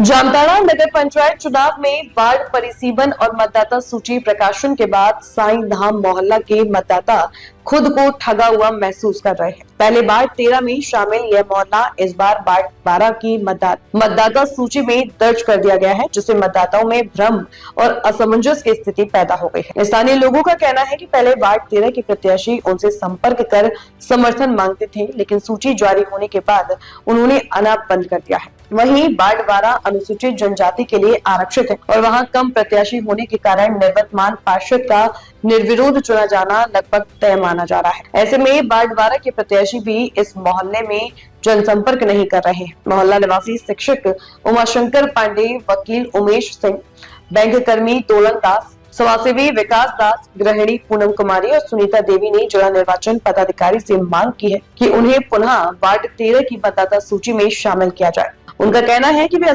जामताड़ा नगर पंचायत चुनाव में वार्ड परिसीमन और मतदाता सूची प्रकाशन के बाद साईं धाम मोहल्ला के मतदाता खुद को ठगा हुआ महसूस कर रहे हैं। पहले वार्ड 13 में शामिल यह मोहल्ला इस बार वार्ड 12 की मतदाता सूची में दर्ज कर दिया गया है, जिससे मतदाताओं में भ्रम और असमंजस की स्थिति पैदा हो गई है। स्थानीय लोगों का कहना है कि पहले वार्ड 13 के प्रत्याशी उनसे संपर्क कर समर्थन मांगते थे, लेकिन सूची जारी होने के बाद उन्होंने अनाप बंद कर दिया है। वहीं वार्ड 12 अनुसूचित जनजाति के लिए आरक्षित है और वहां कम प्रत्याशी होने के कारण निवर्तमान पार्षद का निर्विरोध चुना जाना लगभग तय माना जा रहा है। ऐसे में वार्ड 12 के प्रत्याशी भी इस मोहल्ले में जनसंपर्क नहीं कर रहे हैं। मोहल्ला निवासी शिक्षक उमाशंकर पांडे, वकील उमेश सिंह, बैंक कर्मी तोलन दास, समाजसेवी विकास दास, गृहिणी पूनम कुमारी और सुनीता देवी ने जिला निर्वाचन पदाधिकारी से मांग की है कि उन्हें पुनः वार्ड 13 की मतदाता सूची में शामिल किया जाए। उनका कहना है कि वे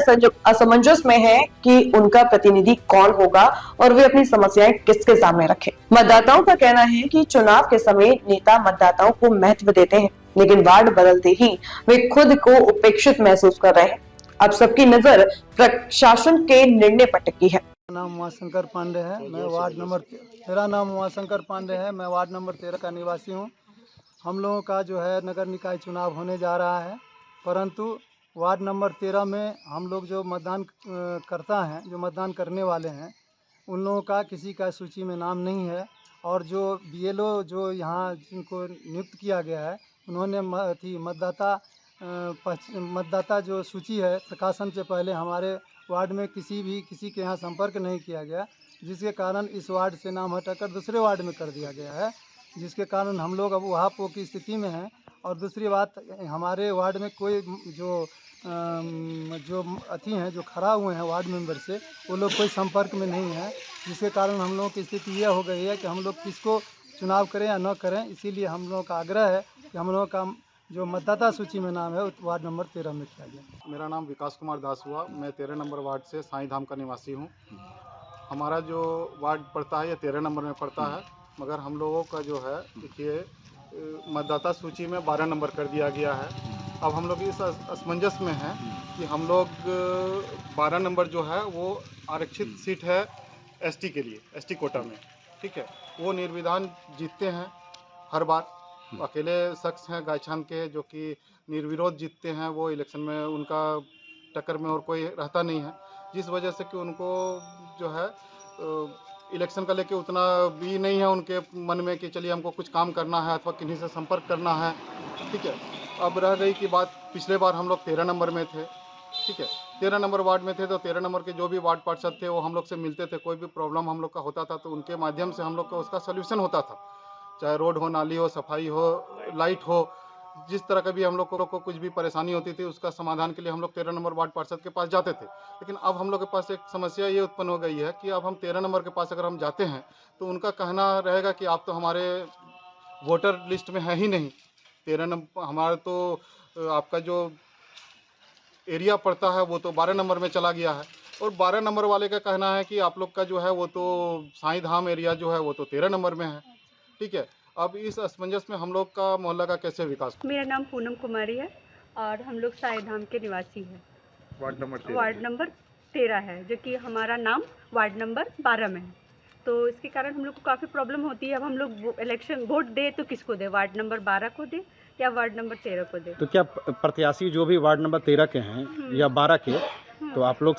असमंजस में हैं कि उनका प्रतिनिधि कौन होगा और वे अपनी समस्याएं किसके सामने रखें। मतदाताओं का कहना है कि चुनाव के समय नेता मतदाताओं को महत्व देते हैं, लेकिन वार्ड बदलते ही वे खुद को उपेक्षित महसूस कर रहे हैं। अब सबकी नजर प्रशासन के निर्णय पर टिकी है। नाम उमाशंकर पांडे है। मेरा नाम उमाशंकर पांडे है। मैं वार्ड नंबर 13 का निवासी हूँ। हम लोगों का जो है नगर निकाय चुनाव होने जा रहा है, परंतु वार्ड नंबर 13 में हम लोग जो मतदान करता है, जो मतदान करने वाले हैं, उन लोगों का किसी का सूची में नाम नहीं है। और जो बीएलओ जो यहाँ जिनको नियुक्त किया गया है, उन्होंने मतदाता जो सूची है प्रकाशन से पहले हमारे वार्ड में किसी के यहाँ संपर्क नहीं किया गया, जिसके कारण इस वार्ड से नाम हटाकर दूसरे वार्ड में कर दिया गया है, जिसके कारण हम लोग अब वहाँ पो की स्थिति में हैं। और दूसरी बात, हमारे वार्ड में कोई जो हैं, जो खड़ा हुए हैं वार्ड मेंबर से, वो लोग कोई संपर्क में नहीं है, जिसके कारण हम लोगों की स्थिति यह हो गई है कि हम लोग किसको चुनाव करें या न करें। इसीलिए हम लोगों का आग्रह है कि हम लोगों का जो मतदाता सूची में नाम है वार्ड नंबर 13 में किया गया। मेरा नाम विकास कुमार दास हुआ। मैं 13 नंबर वार्ड से साईं धाम का निवासी हूँ। हमारा जो वार्ड पड़ता है ये 13 नंबर में पड़ता है, मगर हम लोगों का जो है देखिए मतदाता सूची में 12 नंबर कर दिया गया है। अब हम लोग इस असमंजस में हैं कि हम लोग 12 नंबर जो है वो आरक्षित सीट है एसटी के लिए, एसटी कोटा में, ठीक है। वो निर्विधान जीतते हैं हर बार। अकेले शख्स हैं गायछान के जो कि निर्विरोध जीतते हैं। वो इलेक्शन में उनका टक्कर में और कोई रहता नहीं है, जिस वजह से कि उनको जो है इलेक्शन का लेके उतना भी नहीं है उनके मन में कि चलिए हमको कुछ काम करना है अथवा किन्हीं से संपर्क करना है, ठीक है। अब रह गई कि बात, पिछले बार हम लोग 13 नंबर में थे, ठीक है, 13 नंबर वार्ड में थे, तो 13 नंबर के जो भी वार्ड पार्षद थे वो हम लोग से मिलते थे। कोई भी प्रॉब्लम हम लोग का होता था तो उनके माध्यम से हम लोग का उसका सोल्यूशन होता था, चाहे रोड हो, नाली हो, सफाई हो, लाइट हो, जिस तरह का भी हम लोग को कुछ भी परेशानी होती थी उसका समाधान के लिए हम लोग 13 नंबर वार्ड पार्षद के पास जाते थे। लेकिन अब हम लोग के पास एक समस्या ये उत्पन्न हो गई है कि अब हम 13 नंबर के पास अगर हम जाते हैं तो उनका कहना रहेगा कि आप तो हमारे वोटर लिस्ट में है ही नहीं। 13 नंबर हमारा तो आपका जो एरिया पड़ता है वो तो 12 नंबर में चला गया है, और 12 नंबर वाले का कहना है कि आप लोग का जो है वो तो साईं धाम एरिया जो है वो तो 13 नंबर में है, ठीक है। अब इस असमंजस में हम लोग का मोहल्ला का कैसे विकास? मेरा नाम पूनम कुमारी है और हम लोग साईं धाम के निवासी हैं। वार्ड नंबर 13 है, जो कि हमारा नाम वार्ड नंबर 12 में है। तो इसके कारण हम लोग को काफ़ी प्रॉब्लम होती है। अब हम लोग इलेक्शन वोट दे तो किसको दे, वार्ड नंबर 12 को दे या वार्ड नंबर 13 को दे? तो क्या प्रत्याशी जो भी वार्ड नंबर 13 के हैं या 12 के, तो आप लोग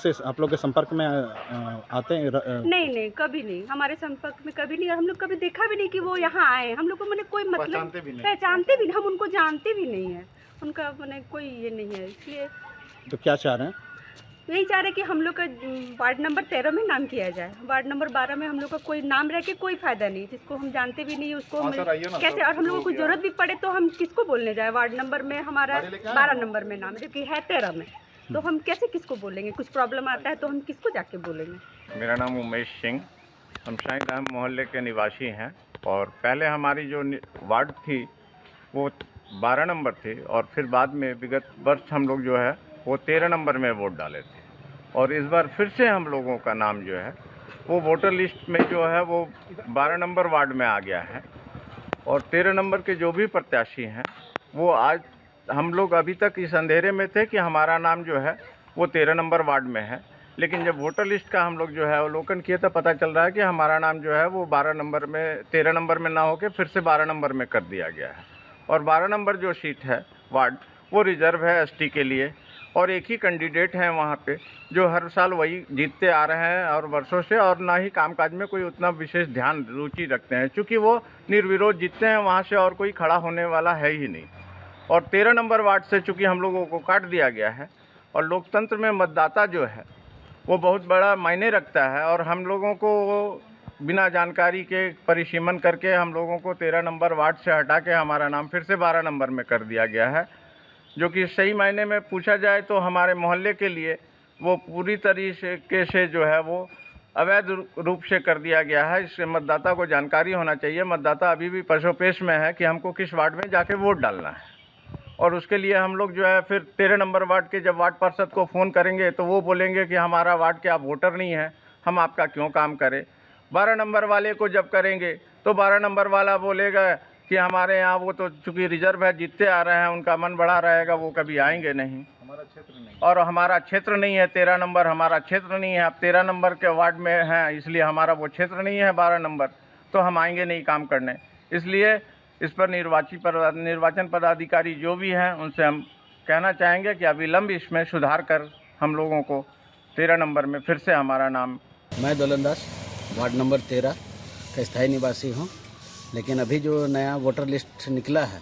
के संपर्क में आते हैं? नहीं, कभी नहीं, हमारे संपर्क में कभी नहीं, और हम लोग कभी देखा भी नहीं कि वो यहाँ आए। हम लोग को मैंने कोई मतलब पहचानते भी नहीं, हम उनको जानते भी नहीं है, उनका मैंने कोई ये नहीं है। इसलिए तो क्या चाह रहे हैं? यही चाह रहे कि हम लोग का वार्ड नंबर 13 में नाम किया जाए। वार्ड नंबर 12 में हम लोग का कोई नाम रह के कोई फायदा नहीं, जिसको हम जानते भी नहीं उसको कैसे, और हम लोगों को जरूरत भी पड़े तो हम किसको बोलने जाए? वार्ड नंबर में हमारा 12 नंबर में नाम है, जो कि है 13 में, तो हम कैसे किसको बोलेंगे? कुछ प्रॉब्लम आता है तो हम किसको जाके बोलेंगे? मेरा नाम उमेश सिंह, हम साईं धाम मोहल्ले के निवासी हैं। और पहले हमारी जो वार्ड थी वो 12 नंबर थी, और फिर बाद में विगत वर्ष हम लोग जो है वो 13 नंबर में वोट डाले थे। और इस बार फिर से हम लोगों का नाम जो है वो वोटर लिस्ट में जो है वो 12 नंबर वार्ड में आ गया है। और 13 नंबर के जो भी प्रत्याशी हैं वो आज हम लोग अभी तक इस अंधेरे में थे कि हमारा नाम जो है वो 13 नंबर वार्ड में है। लेकिन जब वोटर लिस्ट का हम लोग जो है अवलोकन किए तो पता चल रहा है कि हमारा नाम जो है वो 12 नंबर में 13 नंबर में ना होकर फिर से 12 नंबर में कर दिया गया है। और 12 नंबर जो सीट है वार्ड वो रिजर्व है एसटी के लिए, और एक ही कैंडिडेट हैं वहाँ पे जो हर साल वही जीतते आ रहे हैं और वर्षों से, और ना ही कामकाज में कोई उतना विशेष ध्यान रुचि रखते हैं, क्योंकि वो निर्विरोध जीतते हैं वहाँ से और कोई खड़ा होने वाला है ही नहीं। और 13 नंबर वार्ड से चूँकि हम लोगों को काट दिया गया है, और लोकतंत्र में मतदाता जो है वो बहुत बड़ा मायने रखता है, और हम लोगों को वो बिना जानकारी के परिसीमन करके हम लोगों को 13 नंबर वार्ड से हटा के हमारा नाम फिर से 12 नंबर में कर दिया गया है, जो कि सही मायने में पूछा जाए तो हमारे मोहल्ले के लिए वो पूरी तरीके से जो है वो अवैध रूप से कर दिया गया है। इससे मतदाता को जानकारी होना चाहिए। मतदाता अभी भी पसोपेश में है कि हमको किस वार्ड में जाके वोट डालना है, और उसके लिए हम लोग जो है फिर 13 नंबर वार्ड के जब वार्ड पार्षद को फ़ोन करेंगे तो वो बोलेंगे कि हमारा वार्ड के आप वोटर नहीं हैं, हम आपका क्यों काम करें। 12 नंबर वाले को जब करेंगे तो 12 नंबर वाला बोलेगा कि हमारे यहाँ वो तो चूँकि रिजर्व है, जीतते आ रहे हैं, उनका मन बड़ा रहेगा, वो कभी आएंगे नहीं, हमारा क्षेत्र नहीं, और हमारा क्षेत्र नहीं है 13 नंबर, हमारा क्षेत्र नहीं है। आप 13 नंबर के वार्ड में हैं इसलिए हमारा वो क्षेत्र नहीं है 12 नंबर, तो हम आएंगे नहीं काम करने। इसलिए इस पर निर्वाचन पदाधिकारी जो भी हैं उनसे हम कहना चाहेंगे कि अविलंब इसमें सुधार कर हम लोगों को 13 नंबर में फिर से हमारा नाम। मैं दौलंदास वार्ड नंबर 13 का स्थायी निवासी हूँ, लेकिन अभी जो नया वोटर लिस्ट निकला है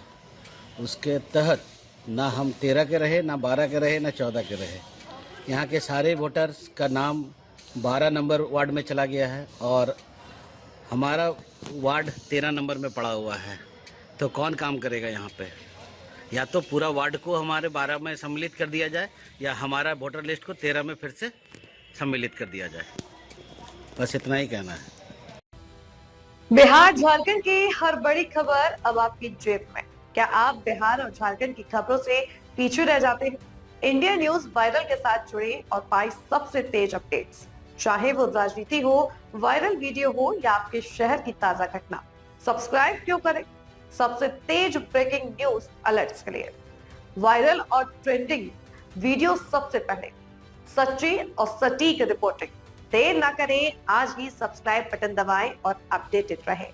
उसके तहत ना हम 13 के रहे, ना 12 के रहे, ना 14 के रहे। यहाँ के सारे वोटर्स का नाम 12 नंबर वार्ड में चला गया है और हमारा वार्ड 13 नंबर में पड़ा हुआ है। तो कौन काम करेगा यहाँ पे? या तो पूरा वार्ड को हमारे 12 में सम्मिलित कर दिया जाए, या हमारा वोटर लिस्ट को 13 में फिर से सम्मिलित कर दिया जाए। बस इतना ही कहना है। बिहार झारखंड की हर बड़ी खबर अब आपकी जेब में। क्या आप बिहार और झारखंड की खबरों से पीछे रह जाते हैं? इंडिया न्यूज वायरल के साथ जुड़े और पाए सबसे तेज अपडेट्स, चाहे वो राजनीति हो, वायरल वीडियो हो या आपके शहर की ताजा घटना। सब्सक्राइब क्यों करें? सबसे तेज ब्रेकिंग न्यूज अलर्ट्स के लिए, वायरल और ट्रेंडिंग वीडियो सबसे पहले, सच्ची और सटीक रिपोर्टिंग। देर ना करें, आज ही सब्सक्राइब बटन दबाएं और अपडेटेड रहें।